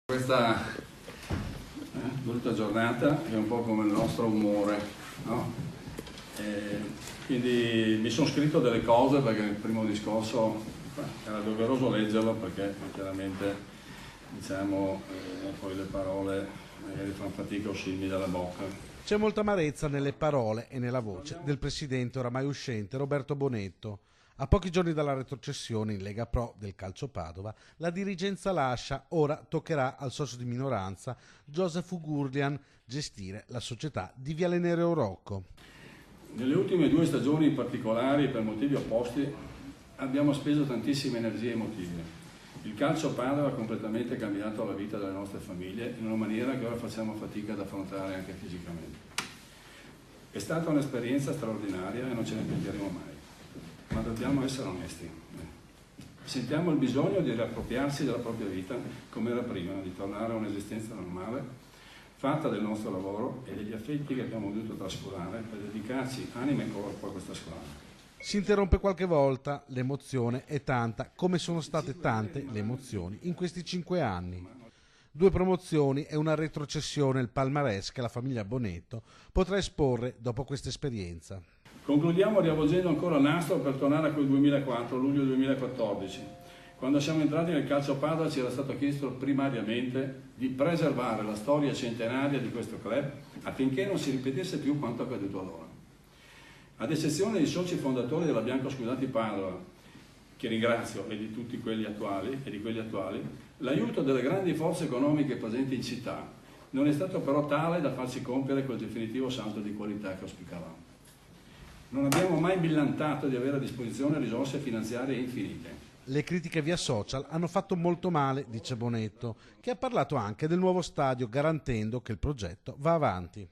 Questa brutta giornata è un po' come il nostro umore, no? Quindi mi sono scritto delle cose perché il primo discorso era doveroso leggerlo perché chiaramente diciamo poi le parole magari fanno fatica a uscirmi dalla bocca. C'è molta amarezza nelle parole e nella voce del presidente oramai uscente Roberto Bonetto. A pochi giorni dalla retrocessione in Lega Pro del Calcio Padova, la dirigenza lascia, ora toccherà al socio di minoranza Joseph Uğurlian gestire la società di Viale Nereo Rocco. Nelle ultime 2 stagioni in particolare, per motivi opposti, abbiamo speso tantissime energie emotive. Il calcio Padova ha completamente cambiato la vita delle nostre famiglie in una maniera che ora facciamo fatica ad affrontare anche fisicamente. È stata un'esperienza straordinaria e non ce ne pentiremo mai. Ma dobbiamo essere onesti. Sentiamo il bisogno di riappropriarsi della propria vita come era prima, di tornare a un'esistenza normale, fatta del nostro lavoro e degli affetti che abbiamo dovuto trascurare per dedicarci anima e corpo a questa squadra. Si interrompe qualche volta, l'emozione è tanta, come sono state tante le emozioni in questi 5 anni. 2 promozioni e una retrocessione, il palmarès che la famiglia Bonetto potrà esporre dopo questa esperienza. Concludiamo riavvolgendo ancora il nastro per tornare a quel 2004, luglio 2014. Quando siamo entrati nel calcio Padova ci era stato chiesto primariamente di preservare la storia centenaria di questo club affinché non si ripetesse più quanto accaduto allora. Ad eccezione dei soci fondatori della Bianco Scudati Padova, che ringrazio, e di tutti quelli attuali, l'aiuto delle grandi forze economiche presenti in città non è stato però tale da farci compiere quel definitivo salto di qualità che auspicavamo. Non abbiamo mai millantato di avere a disposizione risorse finanziarie infinite. Le critiche via social hanno fatto molto male, dice Bonetto, che ha parlato anche del nuovo stadio garantendo che il progetto va avanti.